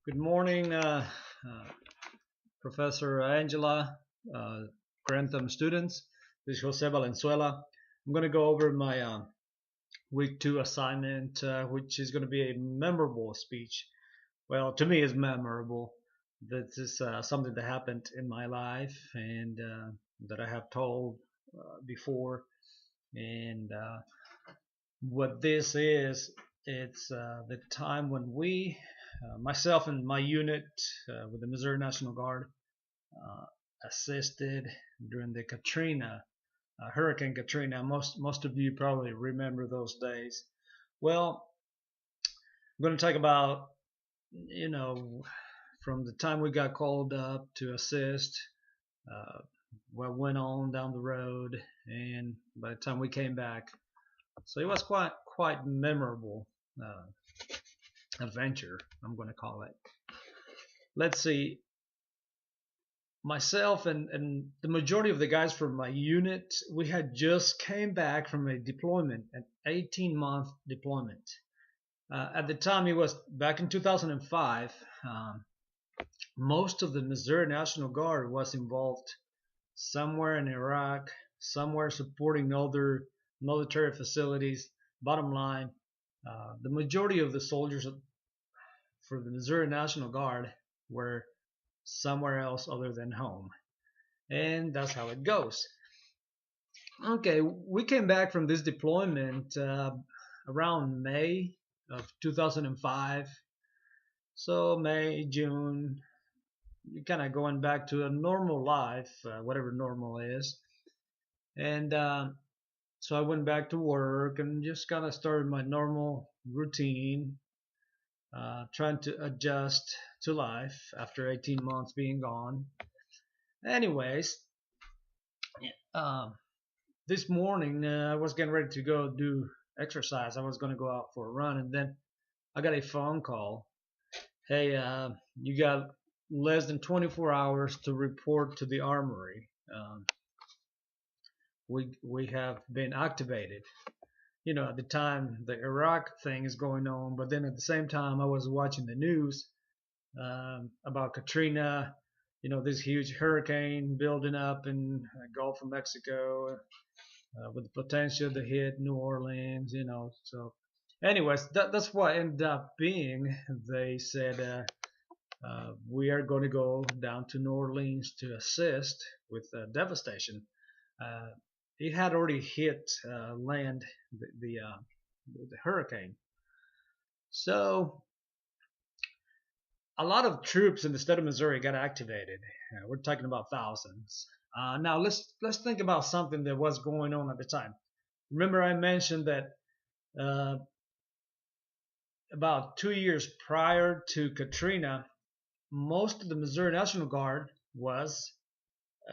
Good morning, Professor Angela, Grantham students. This is Jose Valenzuela. I'm going to go over my week 2 assignment, which is going to be a memorable speech. Well, to me, it's memorable. This is something that happened in my life and that I have told before. And what this is, it's the time when myself and my unit with the Missouri National Guard, uh, assisted during the Hurricane Katrina. Most of you probably remember those days. Well, I'm going to talk about, you know, from the time we got called up to assist, uh, what went on down the road, and by the time we came back. So it was quite memorable uh, adventure, I'm going to call it. Let's see. Myself and the majority of the guys from my unit, we had just came back from a deployment, an 18-month deployment. At the time, it was back in 2005. Most of the Missouri National Guard was involved somewhere in Iraq, somewhere supporting other military facilities. Bottom line, the majority of the soldiers for the Missouri National Guard were somewhere else other than home. And that's how it goes. Okay, we came back from this deployment around May of 2005. So May, June, you're kind of going back to a normal life, whatever normal is. And so I went back to work and just kind of started my normal routine, trying to adjust to life after 18 months being gone. Anyways, um, this morning I was getting ready to go do exercise. I was going to go out for a run, and then I got a phone call. Hey, you got less than 24 hours to report to the armory. We have been activated. At the time the Iraq thing is going on, but then at the same time I was watching the news about Katrina. This huge hurricane building up in Gulf of Mexico, with the potential to hit New Orleans. So, anyways, that's what ended up being. They said we are going to go down to New Orleans to assist with devastation. Uh, it had already hit land, the hurricane. So a lot of troops in the state of Missouri got activated. We're talking about thousands. Now let's think about something that was going on at the time. Remember, I mentioned that uh, about 2 years prior to Katrina, most of the Missouri National Guard was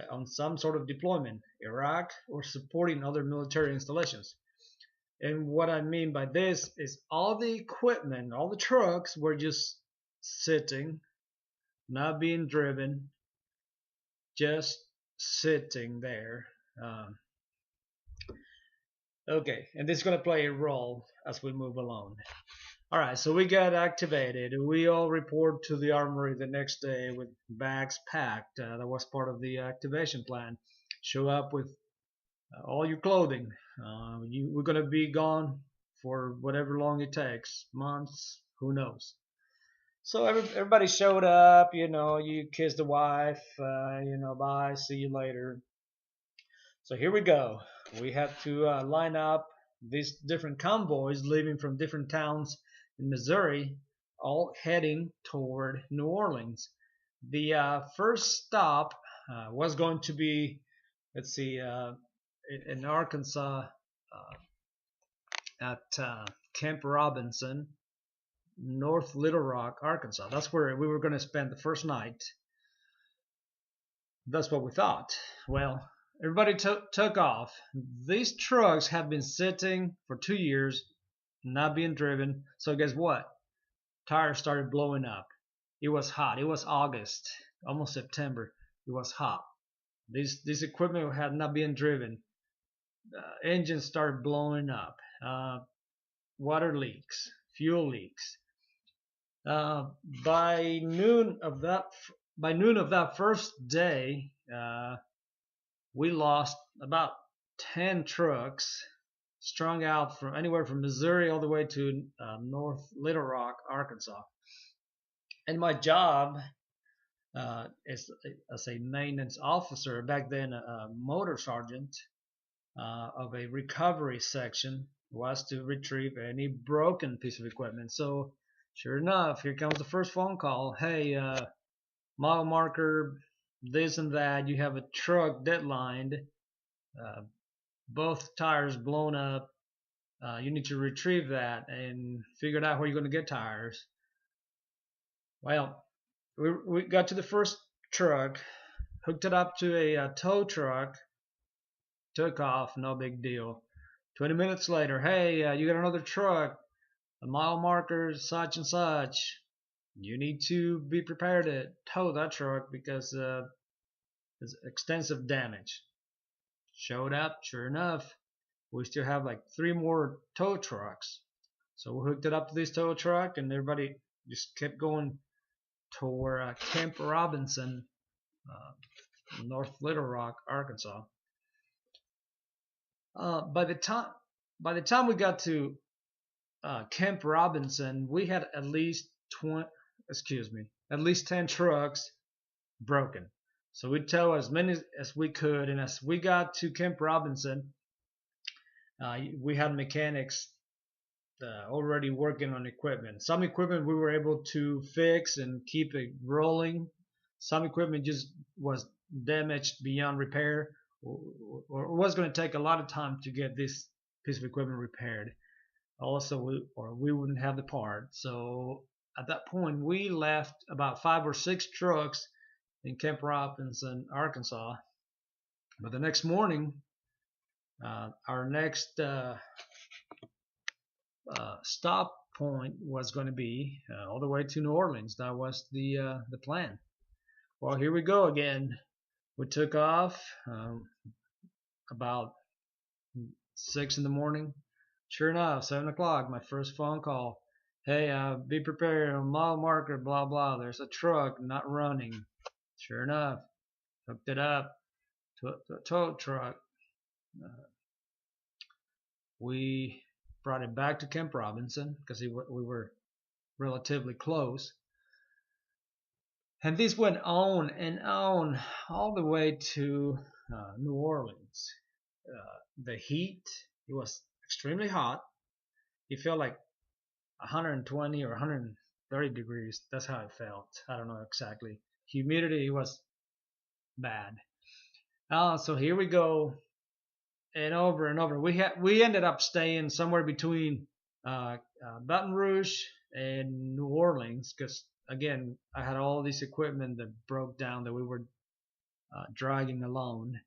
on some sort of deployment, Iraq, or supporting other military installations. And what I mean by this is all the equipment, all the trucks were just sitting, not being driven, just sitting there. Um, okay, and this is going to play a role as we move along. All right, so we got activated. We all report to the armory the next day with bags packed. That was part of the activation plan. Show up with all your clothing. We're going to be gone for whatever long it takes, months, who knows. So everybody showed up. You kissed the wife. Bye, see you later. So here we go. We have to line up these different convoys leaving from different towns in Missouri, all heading toward New Orleans. The first stop was going to be, let's see, in Arkansas, at Camp Robinson, North Little Rock, Arkansas. That's where we were going to spend the first night. That's what we thought. Well, everybody took off. These trucks have been sitting for 2 years, not being driven. So guess what? Tires started blowing up. It was hot. It was August, almost September. It was hot. This equipment had not been driven. Engines started blowing up. Water leaks, fuel leaks. Uh, by noon of that by noon of that first day, we lost about 10 trucks strung out from anywhere from Missouri all the way to North Little Rock, Arkansas. And my job as a maintenance officer back then, a motor sergeant of a recovery section, was to retrieve any broken piece of equipment. So sure enough, here comes the first phone call. Hey, mile marker, this and that. You have a truck deadlined, uh, both tires blown up. You need to retrieve that and figure out where you're going to get tires. Well, we got to the first truck, hooked it up to a tow truck, took off, no big deal. 20 minutes later, hey, you got another truck, a mile marker, such and such. You need to be prepared to tow that truck because there's extensive damage. Showed up, sure enough, we still have like 3 more tow trucks. So we hooked it up to this tow truck, and everybody just kept going toward Camp Robinson, North Little Rock, Arkansas. Uh, by the time by the time we got to Camp Robinson, we had at least 20, excuse me, at least 10 trucks broken. So we tow as many as we could, and as we got to Camp Robinson, we had mechanics already working on equipment. Some equipment we were able to fix and keep it rolling. Some equipment just was damaged beyond repair, or it was going to take a lot of time to get this piece of equipment repaired. Also, we wouldn't have the part. So at that point, we left about 5 or 6 trucks in Camp Robinson, Arkansas. But the next morning, our next stop point was going to be all the way to New Orleans. That was the plan. Well, here we go again. We took off about 6 in the morning. Sure enough, 7 o'clock, my first phone call. Hey, be prepared on mile marker, blah blah. There's a truck not running. Sure enough, hooked it up to a tow truck. Uh, we brought it back to Camp Robinson because we were relatively close. And this went on and on all the way to New Orleans. The heat, it was extremely hot. It felt like 120 or 130 degrees. That's how it felt. I don't know exactly. Humidity was bad. So here we go, and over. We ended up staying somewhere between Baton Rouge and New Orleans because again I had all this equipment that broke down that we were dragging alone.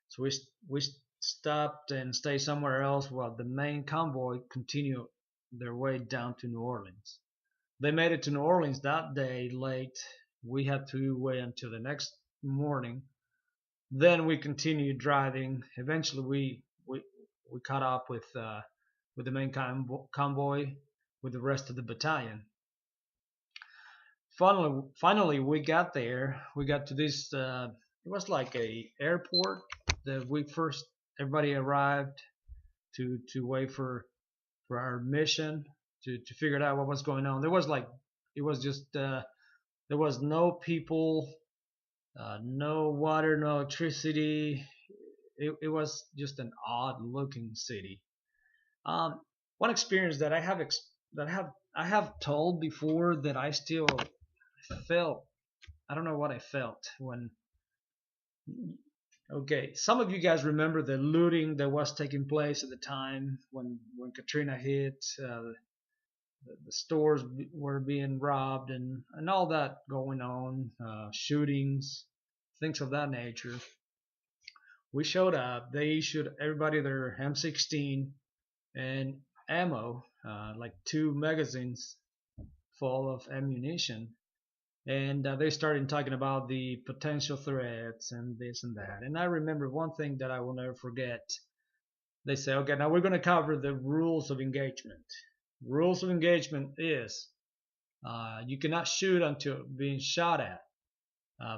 So we stopped and stayed somewhere else while the main convoy continued their way down to New Orleans. They made it to New Orleans that day late. We had to wait until the next morning. Then we continued driving. Eventually, we caught up with the main convoy with the rest of the battalion. Finally, we got there. We got to this. It was like a airport that we first everybody arrived to wait for our mission to figure out what was going on. There was like it was just there was no people, no water, no electricity. It was just an odd looking city. One experience that I have told before that I still felt. I don't know what I felt when. Okay, some of you guys remember the looting that was taking place at the time when Katrina hit. The stores were being robbed and all that going on, shootings, things of that nature. We showed up. They issued everybody their M16 and ammo, like 2 magazines full of ammunition. And they started talking about the potential threats and this and that. And I remember one thing that I will never forget. They say, okay, now we're going to cover the rules of engagement. Rules of engagement is You cannot shoot until being shot at,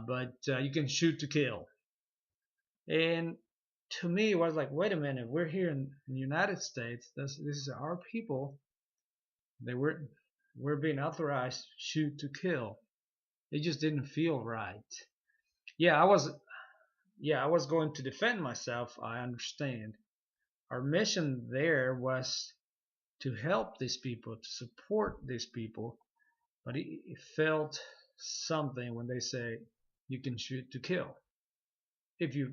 but you can shoot to kill. And to me, it was like, wait a minute, we're here in the United States. This is our people. They we're being authorized to shoot to kill. It just didn't feel right. Yeah, I was going to defend myself. I understand. Our mission there was to help these people, to support these people, but it felt something when they say you can shoot to kill if you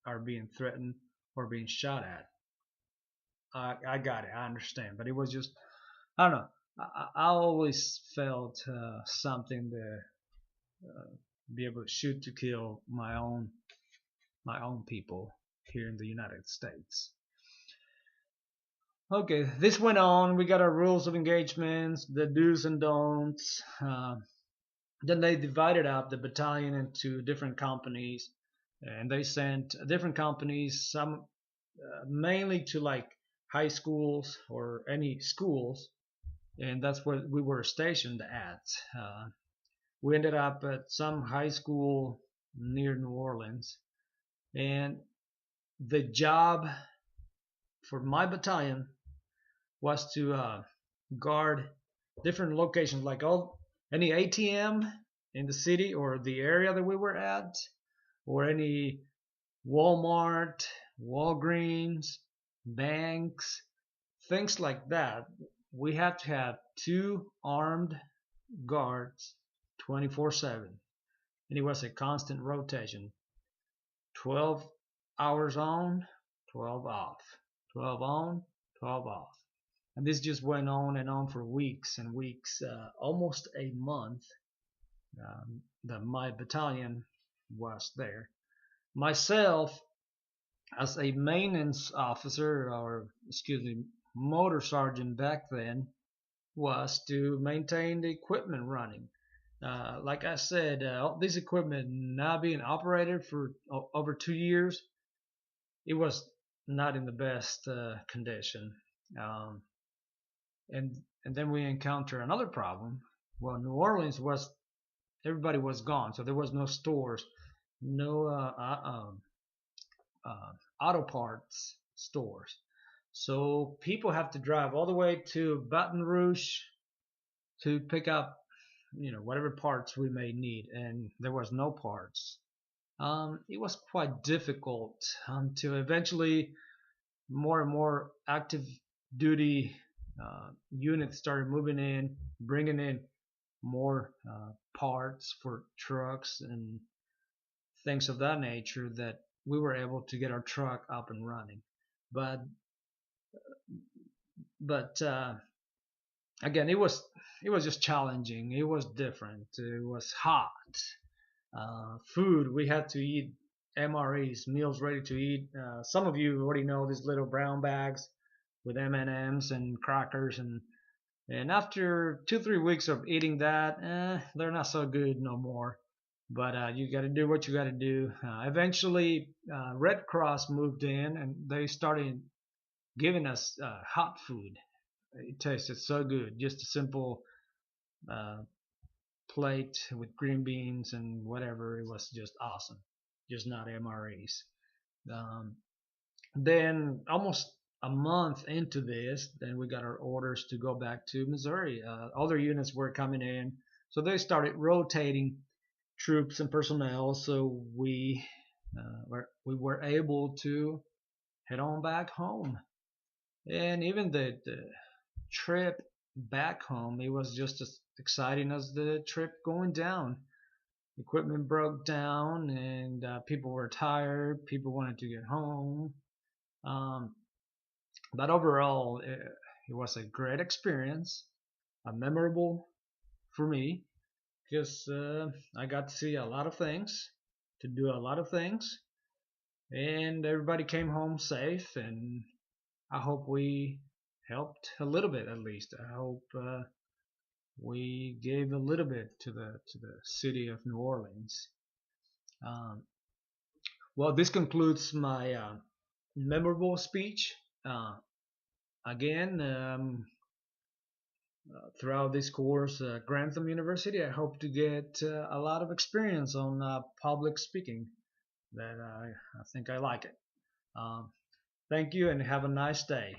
are being threatened or being shot at. I got it. I understand, but it was just I don't know. I always felt something to be able to shoot to kill my own people here in the United States. Okay, this went on. We got our rules of engagements, the do's and don'ts. Then they divided up the battalion into different companies, and they sent different companies, some mainly to like high schools or any schools, and that's where we were stationed at. We ended up at some high school near New Orleans, and the job for my battalion was to guard different locations, like all any ATM in the city or the area that we were at, or any Walmart, Walgreens, banks, things like that. We had to have two armed guards 24/7, and it was a constant rotation. 12 hours on, 12 off, 12 on, 12 off. And this just went on and on for weeks and weeks, almost a month that my battalion was there. Myself, as a maintenance officer, or excuse me, motor sergeant back then, was to maintain the equipment running. Like I said, this equipment now being operated for over 2 years, it was not in the best condition. Um, and then we encounter another problem. Well, New Orleans was everybody was gone, so there was no stores, no auto parts stores. So people have to drive all the way to Baton Rouge to pick up, whatever parts we may need, and there was no parts. It was quite difficult until eventually more and more active duty units started moving in, bringing in more parts for trucks and things of that nature, that we were able to get our truck up and running. But again, it was just challenging. It was different. It was hot. Food, we had to eat MREs, meals ready to eat. Some of you already know these little brown bags with M&Ms and crackers, and after 2-3 weeks of eating that, they're not so good no more. But you got to do what you got to do. Eventually, Red Cross moved in, and they started giving us hot food. It tasted so good. Just a simple uh, plate with green beans and whatever. It was just awesome. Just not MREs. Um, then almost a month into this, then we got our orders to go back to Missouri. Other units were coming in, so they started rotating troops and personnel. So we were able to head on back home. And even the trip back home, it was just as exciting as the trip going down. Equipment broke down, and people were tired. People wanted to get home. Um, but overall, it was a great experience, memorable for me, because I got to see a lot of things, to do a lot of things, and everybody came home safe. And I hope we helped a little bit, at least. I hope we gave a little bit to the city of New Orleans. Um, well, this concludes my memorable speech. Again, throughout this course, Grantham University. I hope to get a lot of experience on public speaking. That I think I like it. Um, Thank you and have a nice day.